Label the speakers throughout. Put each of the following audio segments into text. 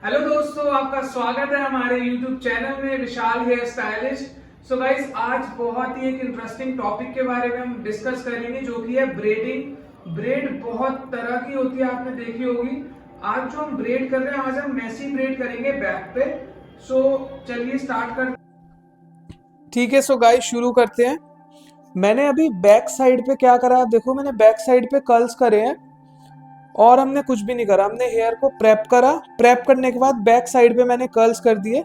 Speaker 1: Hello दोस्तों, आपका स्वागत है हमारे YouTube चैनल में विशाल हेयर स्टाइलिश। सो गाइस, आज बहुत ही एक इंटरेस्टिंग टॉपिक के बारे में हम डिस्कस करेंगे जो कि है ब्रेडिंग। ब्रेड बहुत तरह की होती है, आपने देखी होगी। आज जो हम ब्रेड कर रहे हैं, आज हम मैसी ब्रेड करेंगे बैक पे। सो चलिए स्टार्ट कर।
Speaker 2: ठीक है, सो गाइस शुरू करते हैं। मैंने अभी बैक साइड पे क्या करा, आप देखो मैंने बैक साइड पे कर्ल्स करे हैं और हमने कुछ भी नहीं करा। हमने हेयर को प्रेप करा, प्रेप करने के बाद बैक साइड पे मैंने कर्ल्स कर दिए।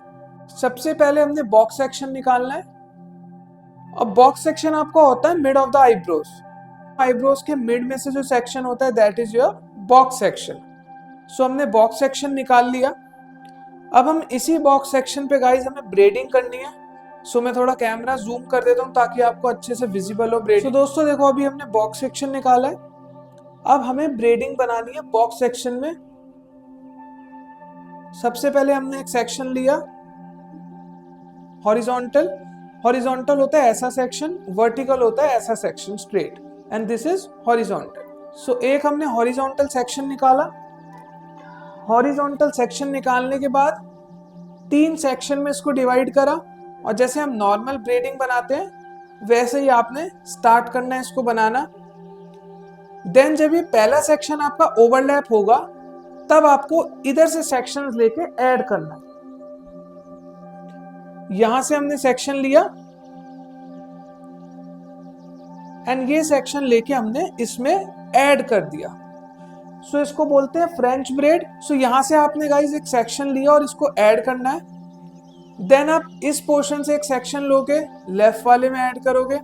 Speaker 2: सबसे पहले हमने बॉक्स सेक्शन निकालना है। अब बॉक्स सेक्शन आपका होता है mid of the eyebrows. Eyebrows के मिड में से जो सेक्शन होता है that is your box section. So हमने बॉक्स सेक्शन निकाल लिया। अब हम इसी बॉक्स सेक्शन पे गाइस हमें ब्रेडिंग करनी है। सो मैं थोड़ा कैमरा जूम कर देता हूँ ताकि आपको अच्छे से विजिबल हो ब्रेडिंग। सो दोस्तों देखो, अभी हमने बॉक्स सेक्शन निकाला है। अब हमें ब्रेडिंग बनानी है बॉक्स सेक्शन में। सबसे पहले हमने एक सेक्शन लिया हॉरिजॉन्टल। हॉरिजॉन्टल होता है ऐसा सेक्शन, वर्टिकल होता है ऐसा section straight, and this is horizontal. So एक हमने हॉरिजॉन्टल सेक्शन निकाला। हॉरिजॉन्टल सेक्शन निकालने के बाद 3 सेक्शन में इसको डिवाइड करा और जैसे हम नॉर्मल ब्रेडिंग बनाते हैं वैसे ही आपने स्टार्ट करना है इसको बनाना। देन जब ये पहला सेक्शन आपका ओवरलैप होगा तब आपको इधर से सेक्शंस लेके ऐड करना है। यहां से हमने सेक्शन लिया एंड ये सेक्शन लेके हमने इसमें ऐड कर दिया। सो इसको बोलते हैं फ्रेंच ब्रेड। सो यहां से आपने गाइस एक सेक्शन लिया और इसको ऐड करना है। देन आप इस पोर्शन से एक सेक्शन लोगे, लेफ्ट वाले में ऐड करोगे।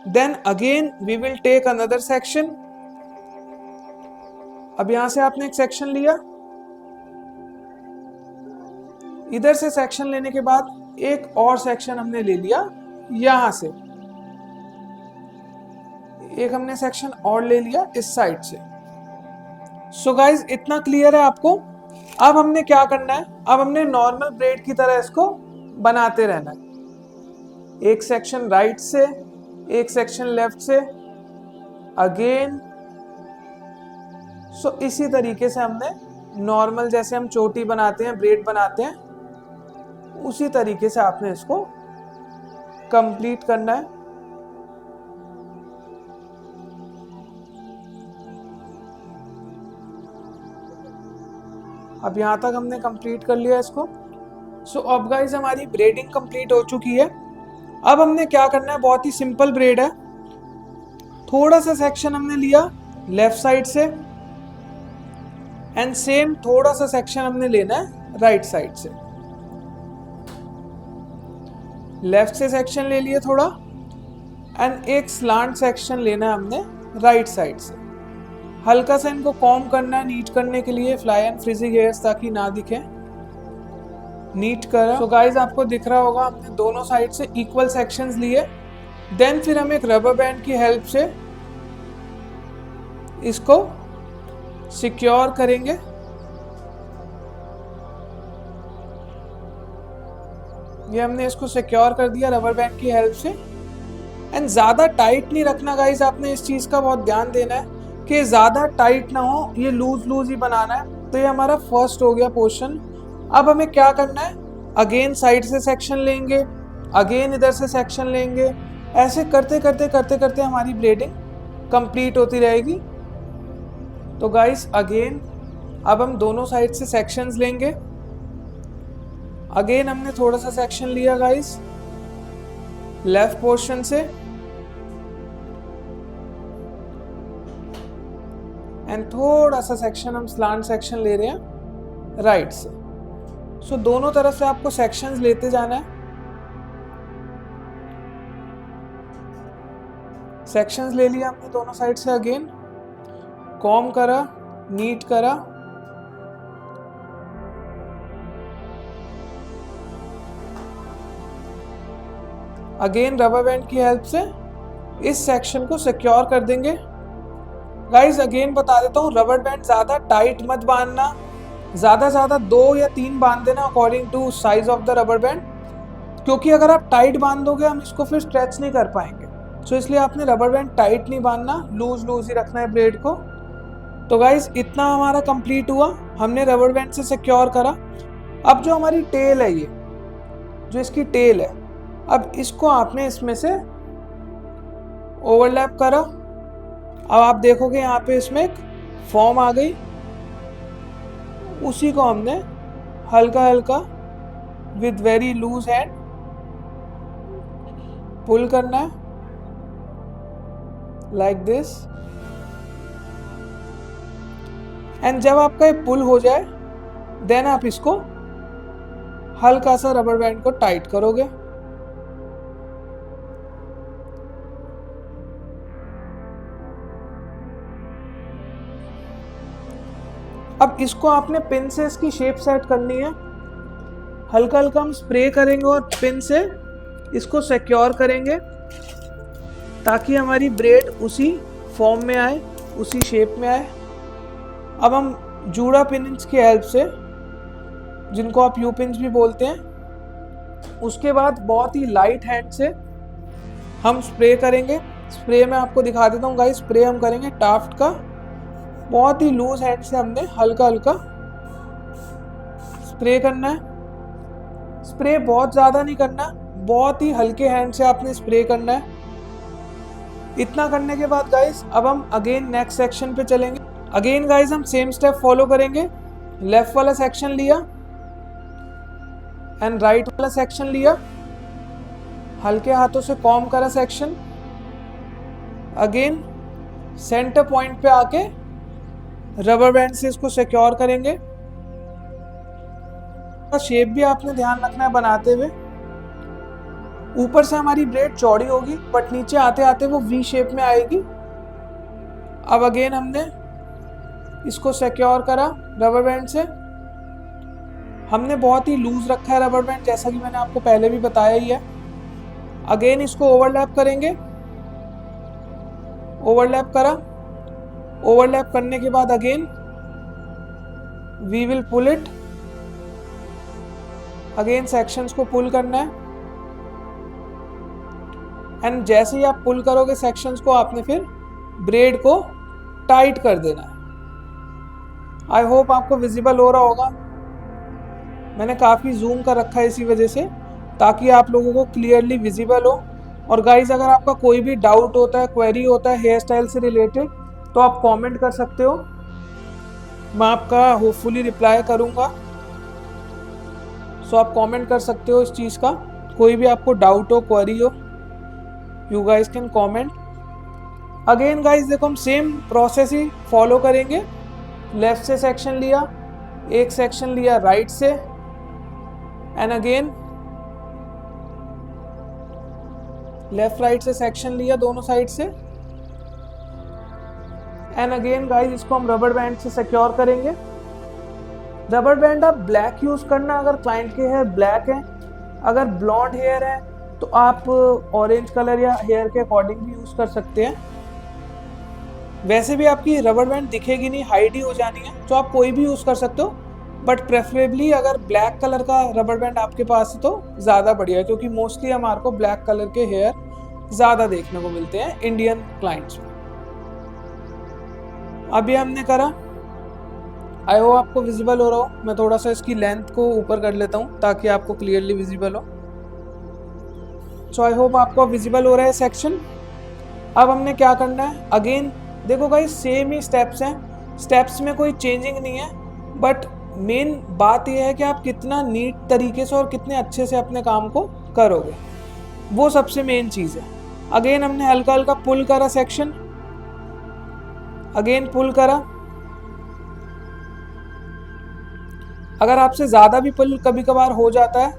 Speaker 2: Then again we will take another section. अब यहां से आपने एक सेक्शन लिया, इधर से सेक्शन लेने के बाद एक और सेक्शन हमने ले लिया यहां से, एक हमने सेक्शन और ले लिया इस साइड से। सो गाइस इतना क्लियर है आपको। अब हमने क्या करना है, अब हमने नॉर्मल ब्रेड की तरह इसको बनाते रहना है। एक सेक्शन राइट से, एक सेक्शन लेफ्ट से, अगेन। सो इसी तरीके से हमने नॉर्मल जैसे हम चोटी बनाते हैं, ब्रेड बनाते हैं, उसी तरीके से आपने इसको कंप्लीट करना है। अब यहां तक हमने कंप्लीट कर लिया इसको। सो अब गाइस हमारी ब्रेडिंग कंप्लीट हो चुकी है। अब हमने क्या करना है, बहुत ही सिंपल ब्रेड है। थोड़ा सा सेक्शन हमने लिया लेफ्ट साइड से एंड सेम थोड़ा सा सेक्शन हमने लेना है राइट साइड से। लेफ्ट से सेक्शन ले लिए थोड़ा एंड एक स्लांट सेक्शन लेना है हमने राइट साइड से। हल्का सा इनको कॉम्ब करना है नीट करने के लिए, फ्लाई एंड फ्रिजी हेयर्स ताकि ना दिखे। नीट करा। सो गाइस आपको दिख रहा होगा हमने दोनों साइड से इक्वल सेक्शंस लिए। देन फिर हम एक रबर बैंड की हेल्प से इसको सिक्योर करेंगे। ये हमने इसको सिक्योर कर दिया रबर बैंड की हेल्प से। एंड ज्यादा टाइट नहीं रखना गाइस, आपने इस चीज का बहुत ध्यान देना है कि ज्यादा टाइट ना हो, ये लूज लूज ही बनाना है। तो ये हमारा फर्स्ट हो गया पोर्शन। अब हमें क्या करना है, अगेन साइड से सेक्शन लेंगे, अगेन इधर से सेक्शन लेंगे, ऐसे करते करते करते करते हमारी ब्रेडिंग कंप्लीट होती रहेगी। तो गाइस अगेन अब हम दोनों साइड से सेक्शंस लेंगे। अगेन हमने थोड़ा सा सेक्शन लिया गाइस लेफ्ट पोर्शन से एंड थोड़ा सा सेक्शन हम स्लांट सेक्शन ले रहे हैं राइट से। सो दोनों तरफ से आपको सेक्शंस लेते जाना है। सेक्शंस ले लिया हमने दोनों साइड से। अगेन कॉम्ब करा, नीट करा। अगेन रबर बैंड की हेल्प से इस सेक्शन को सिक्योर कर देंगे। गाइस अगेन बता देता हूँ, रबर बैंड ज्यादा टाइट मत बांधना, ज्यादा 2 या 3 बांध देना according to size of the rubber band, क्योंकि अगर आप टाइट बांध दोगे हम इसको फिर स्ट्रेच नहीं कर पाएंगे। सो इसलिए आपने रबर बैंड टाइट नहीं बांधना, लूज लूज ही रखना है ब्रेड को। तो गाइस इतना हमारा कंप्लीट हुआ, हमने रबर बैंड से सिक्योर करा। अब जो हमारी टेल है, ये जो इसकी टेल है, अब इसको आपने इसमें से ओवरलैप करा। अब आप देखोगे यहाँ पे इसमें एक फॉर्म आ गई, उसी को हमने हल्का हल्का विद वेरी लूज हैंड पुल करना है, लाइक दिस। एंड जब आपका ये पुल हो जाए, देन आप इसको हल्का सा रबर बैंड को टाइट करोगे। अब इसको आपने पिन से इसकी शेप सेट करनी है। हल्का हल्का हम स्प्रे करेंगे और पिन से इसको सिक्योर करेंगे ताकि हमारी ब्रेड उसी फॉर्म में आए, उसी शेप में आए। अब हम जूड़ा पिन्स की हेल्प से, जिनको आप यू पिन्स भी बोलते हैं, उसके बाद बहुत ही लाइट हैंड से हम स्प्रे करेंगे। स्प्रे में आपको दिखा देता हूँ गाइस, स्प्रे हम करेंगे टाफ्ट का। बहुत ही लूज हैंड से हमने हल्का हल्का स्प्रे करना है। स्प्रे बहुत ज़्यादा नहीं करना, बहुत ही हल्के हैंड से आपने स्प्रे करना है। इतना करने के बाद गाइस अब हम अगेन नेक्स्ट सेक्शन पे चलेंगे। अगेन गाइस हम सेम स्टेप फॉलो करेंगे। लेफ्ट वाला सेक्शन लिया एंड राइट वाला सेक्शन लिया, हल्के हाथों से कॉम करा सेक्शन। अगेन सेंटर पॉइंट पे आके रबर बैंड से इसको सिक्योर करेंगे। शेप भी आपने ध्यान रखना है बनाते हुए। ऊपर से हमारी ब्रेड चौड़ी होगी बट नीचे आते आते वो वी शेप में आएगी। अब अगेन हमने इसको सिक्योर करा रबर बैंड से। हमने बहुत ही लूज रखा है रबर बैंड, जैसा कि मैंने आपको पहले भी बताया ही है। अगेन इसको ओवरलैप करेंगे। ओवरलैप करा। ओवरलैप करने के बाद again we will pull it. Again sections को पुल करना है एंड जैसे ही आप पुल करोगे सेक्शंस को, आपने फिर ब्रेड को टाइट कर देना है। आई होप आपको विजिबल हो रहा होगा। मैंने काफ़ी जूम कर रखा है इसी वजह से, ताकि आप लोगों को क्लियरली विजिबल हो। और गाइज अगर आपका कोई भी डाउट होता है, क्वेरी होता है हेयर स्टाइल से रिलेटेड, तो आप कमेंट कर सकते हो। मैं आपका होपफुली रिप्लाई करूँगा। सो आप कमेंट कर सकते हो इस चीज़ का। कोई भी आपको डाउट हो, क्वेरी हो, you guys can comment. Again guys देखो हम सेम प्रोसेस ही फॉलो करेंगे। लेफ्ट से सेक्शन लिया, एक सेक्शन लिया राइट से, एंड अगेन लेफ्ट राइट से सेक्शन लिया दोनों साइड से, एंड अगेन गाइस इसको हम रबर बैंड से सिक्योर करेंगे। रबर बैंड आप ब्लैक यूज करना अगर क्लाइंट के हेयर ब्लैक है। अगर ब्लॉन्ड हेयर है तो आप ऑरेंज कलर या हेयर के अकॉर्डिंग भी यूज कर सकते हैं। वैसे भी आपकी रबर बैंड दिखेगी नहीं, हाइड ही हो जानी है, तो आप कोई भी यूज कर सकते हो। बट प्रेफरेबली अगर ब्लैक कलर का रबर बैंड आपके पास है तो ज़्यादा बढ़िया है, क्योंकि मोस्टली हमारे को ब्लैक कलर के हेयर ज़्यादा देखने को मिलते हैं इंडियन क्लाइंट्स में। अभी हमने करा, आई होप आपको विजिबल हो रहा हो। मैं थोड़ा सा इसकी लेंथ को ऊपर कर लेता हूँ ताकि आपको क्लियरली विजिबल हो। सो आई होप आपको विजिबल हो रहा है सेक्शन। अब हमने क्या करना है, अगेन देखो गाइस सेम ही स्टेप्स हैं, स्टेप्स में कोई चेंजिंग नहीं है। बट मेन बात यह है कि आप कितना नीट तरीके से और कितने अच्छे से अपने काम को करोगे, वो सबसे मेन चीज़ है। अगेन हमने हल्का हल्का पुल करा सेक्शन, अगेन पुल करा। अगर आपसे ज़्यादा भी पुल कभी कभार हो जाता है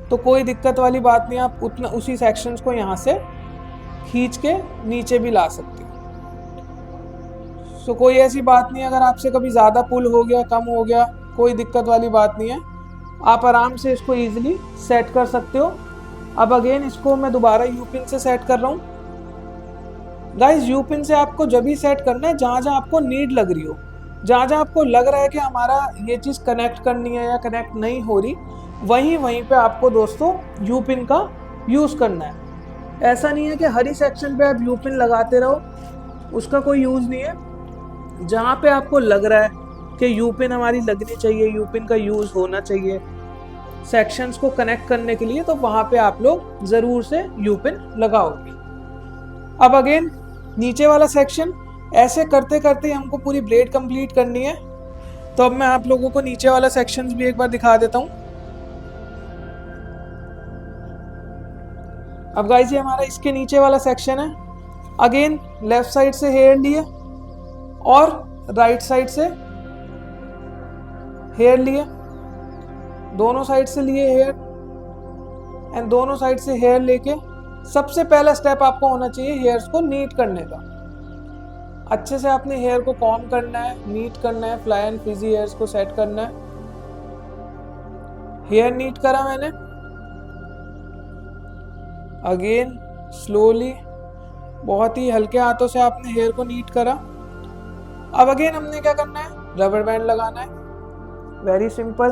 Speaker 2: तो कोई दिक्कत वाली बात नहीं, आप उतना उसी सेक्शंस को यहाँ से खींच के नीचे भी ला सकते हो। सो कोई ऐसी बात नहीं, अगर आपसे कभी ज़्यादा पुल हो गया, कम हो गया, कोई दिक्कत वाली बात नहीं है। आप आराम से इसको ईजिली सेट कर सकते हो। अब अगेन इसको मैं दोबारा यू पिन से सेट कर रहा हूँ। गाइस यू पिन से आपको जब भी सेट करना है जहाँ जहाँ आपको नीड लग रही हो, जहाँ जहाँ आपको लग रहा है कि हमारा ये चीज़ कनेक्ट करनी है या कनेक्ट नहीं हो रही, वहीं पे आपको दोस्तों यू पिन का यूज़ करना है। ऐसा नहीं है कि हर ही सेक्शन पे आप यू पिन लगाते रहो, उसका कोई यूज़ नहीं है। जहाँ पे आपको लग रहा है कि यूपिन हमारी लगनी चाहिए, यूपिन का यूज होना चाहिए सेक्शंस को कनेक्ट करने के लिए, तो वहां पे आप लोग जरूर से यूपिन लगाओगे। अब अगेन नीचे वाला सेक्शन, ऐसे करते करते हमको पूरी ब्लेड कंप्लीट करनी है। तो अब मैं आप लोगों को नीचे वाला सेक्शन भी एक बार दिखा देता हूं। अब गाइस ये हमारा इसके नीचे वाला सेक्शन है। अगेन लेफ्ट साइड से हेयर लिए और राइट साइड से हेयर लिए, दोनों साइड से लिए हेयर एंड दोनों साइड से हेयर लेके सबसे पहला स्टेप आपको होना चाहिए हेयर्स को नीट करने का। अच्छे से आपने हेयर को कॉम्ब करना है, नीट करना है, फ्लाई एंड फ्रिजी हेयर्स को सेट करना है। हेयर नीट करा मैंने, अगेन स्लोली बहुत ही हल्के हाथों से आपने हेयर को नीट करा। अब अगेन हमने क्या करना है, रबर बैंड लगाना है। वेरी सिंपल,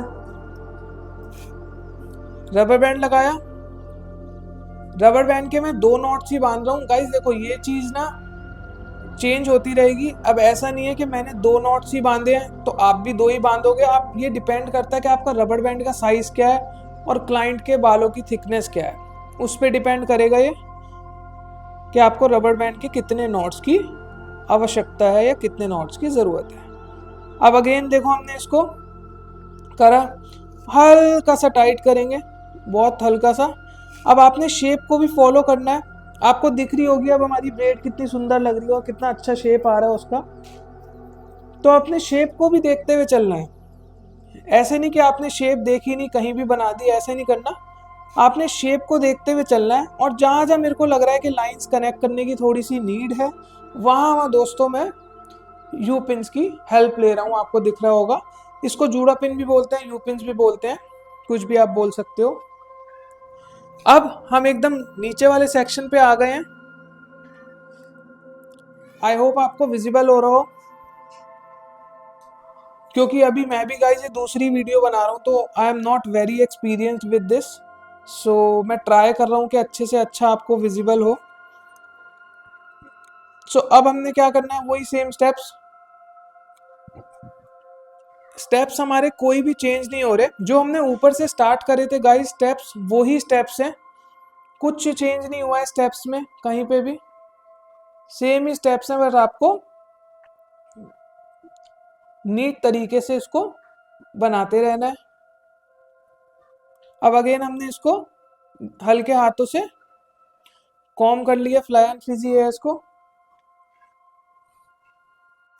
Speaker 2: रबर बैंड लगाया। रबर बैंड के मैं 2 नॉट्स ही बांध रहा हूँ गाइस। देखो ये चीज ना चेंज होती रहेगी। अब ऐसा नहीं है कि मैंने 2 नॉट्स ही बांधे हैं तो आप भी 2 ही बांधोगे। आप ये डिपेंड करता है कि आपका रबर बैंड का साइज क्या है और क्लाइंट के बालों की थिकनेस क्या है, उस पर डिपेंड करेगा ये कि आपको रबर बैंड के कितने नॉट्स की आवश्यकता है या कितने नॉट्स की जरूरत है। अब अगेन देखो हमने इसको करा, हल्का सा टाइट करेंगे, बहुत हल्का सा। अब आपने शेप को भी फॉलो करना है। आपको दिख रही होगी अब हमारी ब्रेड कितनी सुंदर लग रही है और कितना अच्छा शेप आ रहा है उसका। तो अपने शेप को भी देखते हुए चलना है। ऐसे नहीं कि आपने शेप देखी नहीं कहीं भी बना दी, ऐसे नहीं करना। आपने शेप को देखते हुए चलना है और जहाँ जहाँ मेरे को लग रहा है कि लाइंस कनेक्ट करने की थोड़ी सी नीड है, वहाँ दोस्तों मैं यू पिन्स की हेल्प ले रहा हूँ। आपको दिख रहा होगा, इसको जूड़ा पिन भी बोलते हैं, यू पिन्स भी बोलते हैं, कुछ भी आप बोल सकते हो। अब हम एकदम नीचे वाले सेक्शन पे आ गए हैं। आई होप आपको विजिबल हो रहा हो, क्योंकि अभी मैं भी गाइस ये दूसरी वीडियो बना रहा हूँ तो I am not very experienced with this. So मैं ट्राई कर रहा हूँ कि अच्छे से अच्छा आपको विजिबल हो। सो अब हमने क्या करना है, वही सेम स्टेप्स हमारे कोई भी चेंज नहीं हो रहे। जो हमने ऊपर से स्टार्ट करे थे गाइस स्टेप्स, वही स्टेप्स हैं, कुछ चेंज नहीं हुआ है स्टेप्स में कहीं पे भी, सेम ही स्टेप्स हैं। बस आपको नीट तरीके से इसको बनाते रहना है। अब अगेन हमने इसको हल्के हाथों से कॉम्ब कर लिया फ्लाई एंड फ्रिजी हेयर्स को।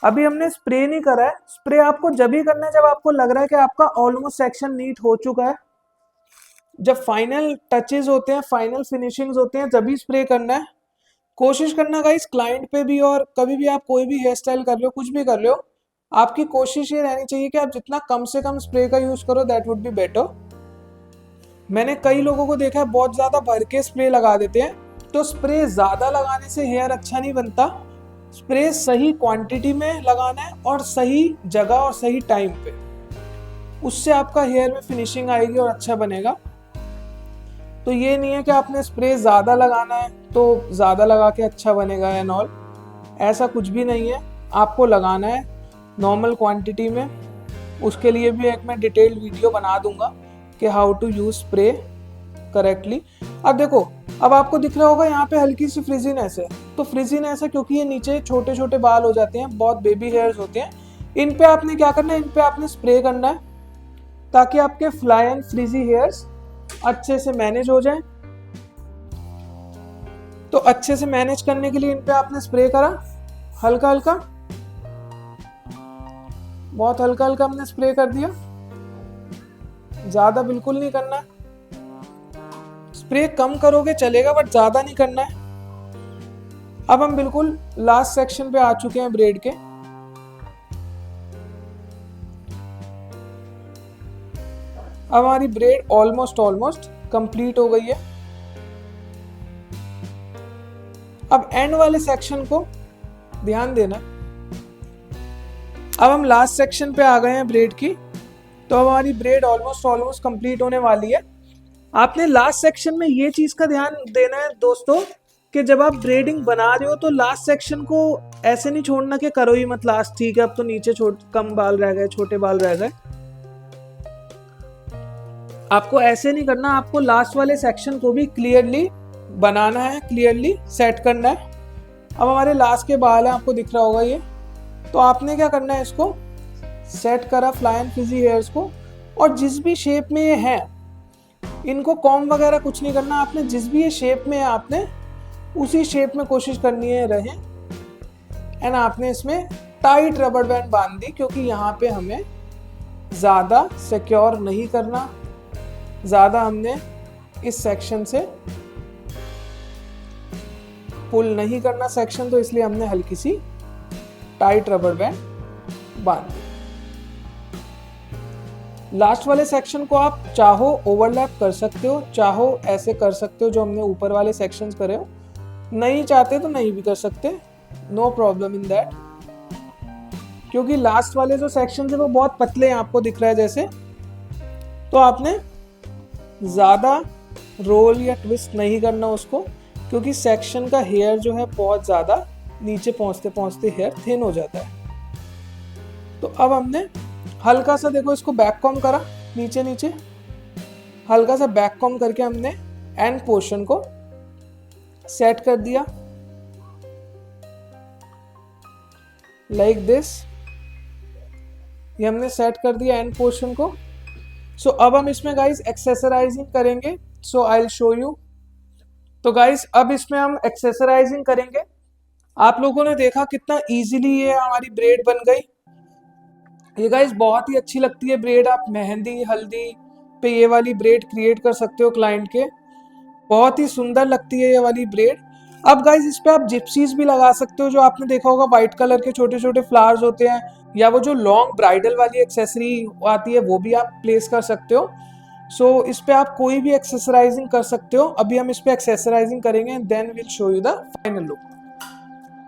Speaker 2: अभी हमने स्प्रे नहीं करा है। स्प्रे आपको जब ही करना है जब आपको लग रहा है कि आपका ऑलमोस्ट सेक्शन नीट हो चुका है। जब फाइनल टचेस होते हैं, फाइनल फिनिशिंग्स होते हैं, जब ही स्प्रे करना है। कोशिश करना गाइस क्लाइंट पे भी, और कभी भी आप कोई भी हेयर स्टाइल कर रहे हो, कुछ भी कर रहे हो, आपकी कोशिश ये रहनी चाहिए कि आप जितना कम से कम स्प्रे का यूज करो, दैट वुड बी बेटर। मैंने कई लोगों को देखा है बहुत ज्यादा भर के स्प्रे लगा देते हैं, तो स्प्रे ज्यादा लगाने से हेयर अच्छा नहीं बनता। स्प्रे सही क्वांटिटी में लगाना है और सही जगह और सही टाइम पे, उससे आपका हेयर में फिनिशिंग आएगी और अच्छा बनेगा। तो ये नहीं है कि आपने स्प्रे ज़्यादा लगाना है तो ज़्यादा लगा के अच्छा बनेगा एंड ऑल, ऐसा कुछ भी नहीं है। आपको लगाना है नॉर्मल क्वांटिटी में। उसके लिए भी एक मैं डिटेल्ड वीडियो बना दूंगा कि how to use spray correctly. अब देखो, अब आपको दिख रहा होगा यहाँ पे हल्की सी फ्रिजीनेस है। तो फ्रिजीनेस है क्योंकि ये नीचे छोटे छोटे बाल हो जाते हैं, बहुत बेबी हेयर्स होते हैं। इन पे आपने क्या करना है, इन पे आपने स्प्रे करना है ताकि आपके फ्लाई एंड फ्रिजी हेयर्स अच्छे से मैनेज हो जाए। तो अच्छे से मैनेज करने के लिए इन पे आपने स्प्रे करा, हल्का हल्का, बहुत हल्का हल्का हमने स्प्रे कर दिया, ज्यादा बिल्कुल नहीं करना है। स्प्रे कम करोगे चलेगा बट ज्यादा नहीं करना है। अब हम बिल्कुल लास्ट सेक्शन पे आ चुके हैं ब्रेड के। अब हमारी ब्रेड ऑलमोस्ट कंप्लीट हो गई है। अब एंड वाले सेक्शन को ध्यान देना। अब हम लास्ट सेक्शन पे आ गए हैं ब्रेड की। तो अब हमारी ब्रेड ऑलमोस्ट कंप्लीट होने वाली है। आपने लास्ट सेक्शन में ये चीज का ध्यान देना है दोस्तों कि जब आप ब्रेडिंग बना रहे हो तो लास्ट सेक्शन को ऐसे नहीं छोड़ना कि करो ही मत लास्ट, ठीक है अब तो नीचे कम बाल रह गए, छोटे बाल रह गए, आपको ऐसे नहीं करना। आपको लास्ट वाले सेक्शन को भी क्लियरली बनाना है, क्लियरली सेट करना है। अब हमारे लास्ट के बाल हैं, आपको दिख रहा होगा ये, तो आपने क्या करना है, इसको सेट करा फ्लाई एंड फ्रिजी हेयर्स को, और जिस भी शेप में ये है इनको कॉम्ब वगैरह कुछ नहीं करना आपने, जिस भी ये शेप में है आपने उसी शेप में कोशिश करनी है रहे। एंड आपने इसमें टाइट रबर बैंड बांध दी, क्योंकि यहाँ पे हमें ज़्यादा सिक्योर नहीं करना, ज़्यादा हमने इस सेक्शन से पुल नहीं करना सेक्शन, तो इसलिए हमने हल्की सी टाइट रबर बैंड बांध दी। लास्ट वाले सेक्शन को आप चाहो ओवरलैप कर सकते हो, चाहो ऐसे कर सकते हो जो हमने ऊपर वाले सेक्शंस करे हो, नहीं चाहते तो नहीं भी कर सकते, नो प्रॉब्लम इन दैट, क्योंकि लास्ट वाले जो सेक्शन है वो बहुत पतले हैं, आपको दिख रहा है जैसे, तो आपने ज़्यादा रोल या ट्विस्ट नहीं करना उसको, क्योंकि सेक्शन का हेयर जो है बहुत ज़्यादा नीचे पहुंचते पहुंचते हेयर थिन हो जाता है। तो अब हमने हल्का सा देखो इसको बैक कॉम करा, नीचे नीचे हल्का सा बैक कॉम करके हमने एंड पोर्शन को सेट कर दिया लाइक दिस, ये हमने सेट कर दिया एंड पोर्शन को। सो अब हम इसमें गाइस एक्सेसराइजिंग करेंगे, सो आई विल शो यू। तो गाइस अब इसमें हम एक्सेसराइजिंग करेंगे। आप लोगों ने देखा कितना इजीली ये हमारी ब्रेड बन गई। ये गाइस बहुत ही अच्छी लगती है ब्रेड, आप मेहंदी हल्दी पे ये वाली ब्रेड क्रिएट कर सकते हो क्लाइंट के, बहुत ही सुंदर लगती है ये वाली ब्रेड। अब गाइस इस पे आप जिप्सीज भी लगा सकते हो, जो आपने देखा होगा व्हाइट कलर के छोटे छोटे फ्लावर्स होते हैं, या वो जो लॉन्ग ब्राइडल वाली एक्सेसरी आती है वो भी आप प्लेस कर सकते हो। सो इस पे आप कोई भी एक्सेसराइजिंग कर सकते हो। अभी हम इस पे एक्सेसराइजिंग करेंगे, then will show you the final look.